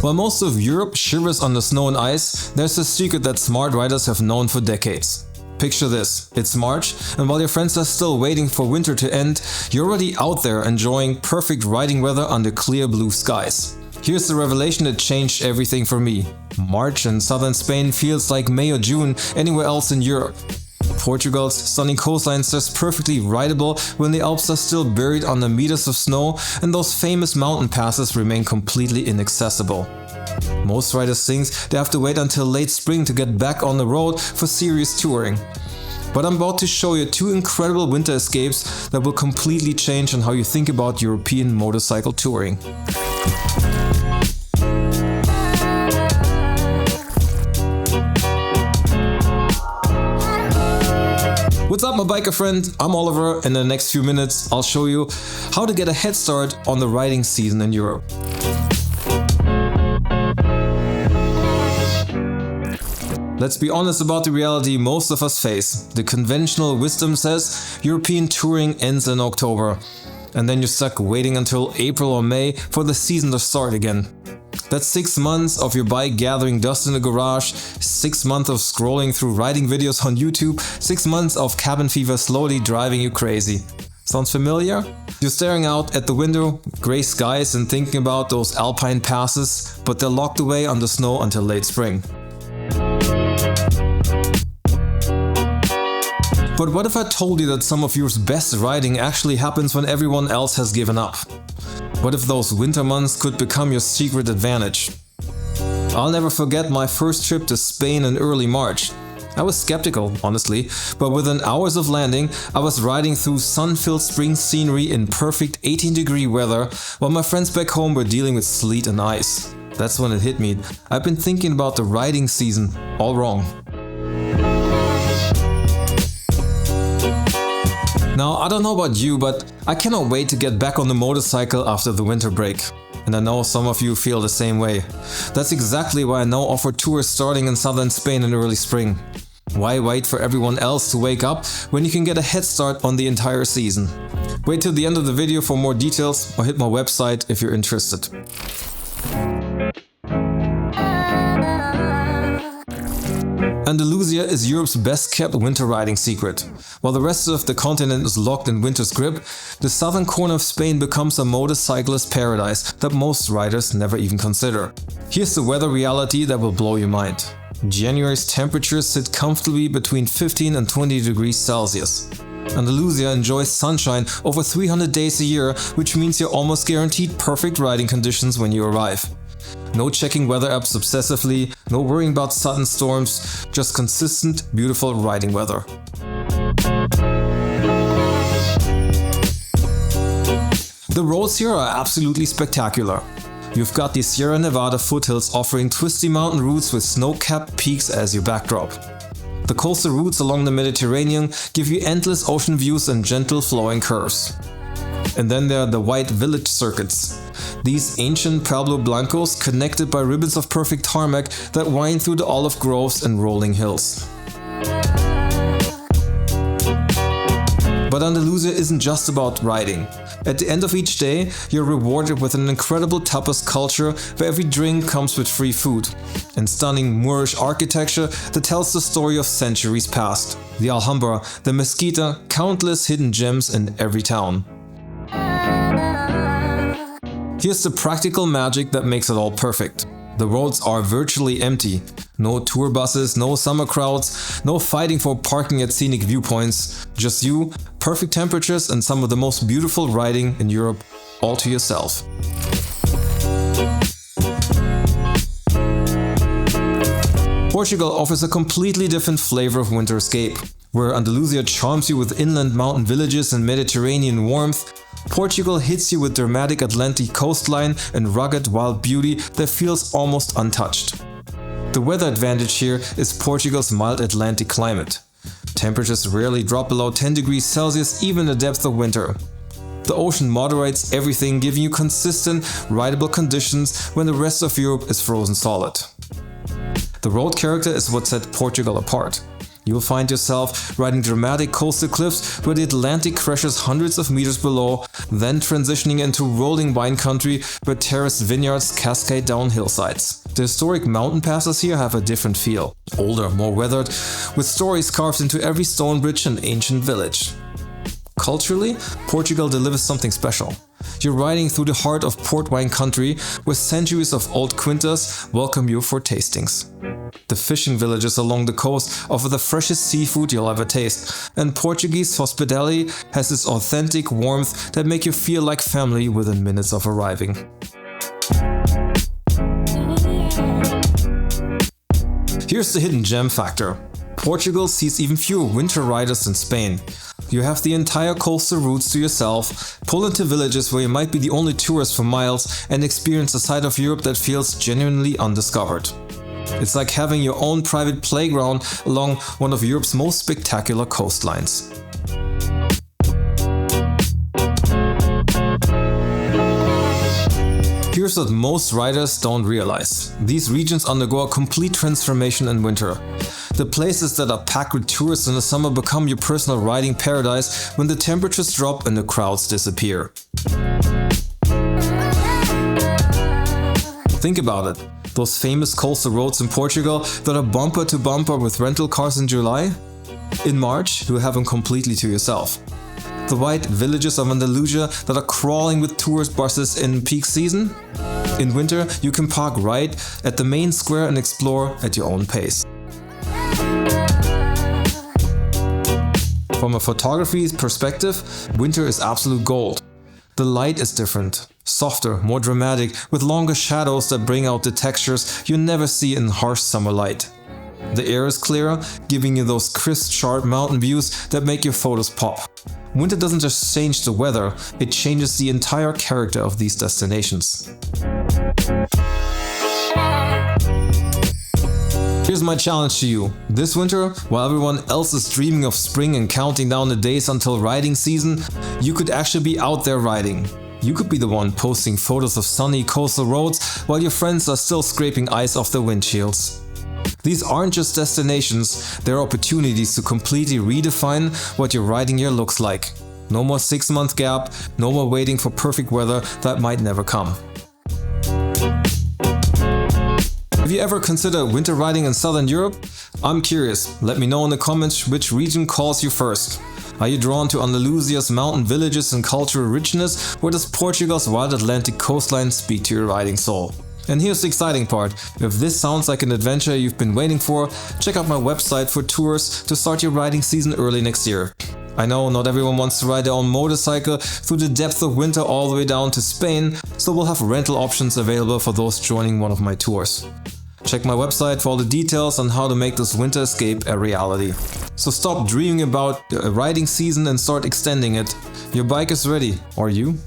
While most of Europe shivers under snow and ice, there's a secret that smart riders have known for decades. Picture this, it's March, and while your friends are still waiting for winter to end, you're already out there enjoying perfect riding weather under clear blue skies. Here's the revelation that changed everything for me. March in southern Spain feels like May or June anywhere else in Europe. Portugal's stunning coastlines are perfectly rideable when the Alps are still buried under meters of snow and those famous mountain passes remain completely inaccessible. Most riders think they have to wait until late spring to get back on the road for serious touring. But I'm about to show you two incredible winter escapes that will completely change on how you think about European motorcycle touring. What's up, my biker friend? I'm Oliver, and in the next few minutes I'll show you how to get a head start on the riding season in Europe. Let's be honest about the reality most of us face. The conventional wisdom says European touring ends in October, and then you're stuck waiting until April or May for the season to start again. That's 6 months of your bike gathering dust in the garage, 6 months of scrolling through riding videos on YouTube, 6 months of cabin fever slowly driving you crazy. Sounds familiar? You're staring out at the window, grey skies, and thinking about those alpine passes, but they're locked away under snow until late spring. But what if I told you that some of Europe's best riding actually happens when everyone else has given up? What if those winter months could become your secret advantage? I'll never forget my first trip to Spain in early March. I was skeptical, honestly, but within hours of landing, I was riding through sun-filled spring scenery in perfect 18-degree weather, while my friends back home were dealing with sleet and ice. That's when it hit me. I've been thinking about the riding season all wrong. Now, I don't know about you, but I cannot wait to get back on the motorcycle after the winter break. And I know some of you feel the same way. That's exactly why I now offer tours starting in southern Spain in early spring. Why wait for everyone else to wake up when you can get a head start on the entire season? Wait till the end of the video for more details or hit my website if you're interested. Andalusia is Europe's best-kept winter riding secret. While the rest of the continent is locked in winter's grip, the southern corner of Spain becomes a motorcyclist paradise that most riders never even consider. Here's the weather reality that will blow your mind. January's temperatures sit comfortably between 15 and 20 degrees Celsius. Andalusia enjoys sunshine over 300 days a year, which means you're almost guaranteed perfect riding conditions when you arrive. No checking weather apps obsessively, no worrying about sudden storms, just consistent, beautiful riding weather. The roads here are absolutely spectacular. You've got the Sierra Nevada foothills offering twisty mountain routes with snow-capped peaks as your backdrop. The coastal routes along the Mediterranean give you endless ocean views and gentle flowing curves. And then there are the white village circuits. These ancient Pueblo Blancos connected by ribbons of perfect tarmac that wind through the olive groves and rolling hills. But Andalusia isn't just about riding. At the end of each day, you're rewarded with an incredible tapas culture where every drink comes with free food, and stunning Moorish architecture that tells the story of centuries past. The Alhambra, the Mezquita, countless hidden gems in every town. Here's the practical magic that makes it all perfect. The roads are virtually empty. No tour buses, no summer crowds, no fighting for parking at scenic viewpoints. Just you, perfect temperatures, and some of the most beautiful riding in Europe all to yourself. Portugal offers a completely different flavor of winter escape. Where Andalusia charms you with inland mountain villages and Mediterranean warmth, Portugal hits you with dramatic Atlantic coastline and rugged wild beauty that feels almost untouched. The weather advantage here is Portugal's mild Atlantic climate. Temperatures rarely drop below 10 degrees Celsius even in the depth of winter. The ocean moderates everything, giving you consistent, rideable conditions when the rest of Europe is frozen solid. The road character is what set Portugal apart. You'll find yourself riding dramatic coastal cliffs where the Atlantic crashes hundreds of meters below, then transitioning into rolling vine country where terraced vineyards cascade down hillsides. The historic mountain passes here have a different feel, older, more weathered, with stories carved into every stone bridge and ancient village. Culturally, Portugal delivers something special. You're riding through the heart of port wine country where centuries of old quintas welcome you for tastings. The fishing villages along the coast offer the freshest seafood you'll ever taste, and Portuguese hospitality has this authentic warmth that make you feel like family within minutes of arriving. Here's the hidden gem factor. Portugal sees even fewer winter riders than Spain. You have the entire coastal routes to yourself, pull into villages where you might be the only tourist for miles, and experience a side of Europe that feels genuinely undiscovered. It's like having your own private playground along one of Europe's most spectacular coastlines. Here's what most riders don't realize. These regions undergo a complete transformation in winter. The places that are packed with tourists in the summer become your personal riding paradise when the temperatures drop and the crowds disappear. Think about it. Those famous coastal roads in Portugal that are bumper to bumper with rental cars in July? In March, you have them completely to yourself. The white villages of Andalusia that are crawling with tourist buses in peak season? In winter, you can park right at the main square and explore at your own pace. From a photography perspective, winter is absolute gold. The light is different, softer, more dramatic, with longer shadows that bring out the textures you never see in harsh summer light. The air is clearer, giving you those crisp, sharp mountain views that make your photos pop. Winter doesn't just change the weather, it changes the entire character of these destinations. Here's my challenge to you. This winter, while everyone else is dreaming of spring and counting down the days until riding season, you could actually be out there riding. You could be the one posting photos of sunny coastal roads while your friends are still scraping ice off their windshields. These aren't just destinations, they're opportunities to completely redefine what your riding year looks like. No more 6-month gap, no more waiting for perfect weather that might never come. Have you ever considered winter riding in Southern Europe? I'm curious, let me know in the comments which region calls you first. Are you drawn to Andalusia's mountain villages and cultural richness, or does Portugal's wild Atlantic coastline speak to your riding soul? And here's the exciting part, if this sounds like an adventure you've been waiting for, check out my website for tours to start your riding season early next year. I know not everyone wants to ride their own motorcycle through the depths of winter all the way down to Spain, so we'll have rental options available for those joining one of my tours. Check my website for all the details on how to make this winter escape a reality. So stop dreaming about a riding season and start extending it. Your bike is ready, or you?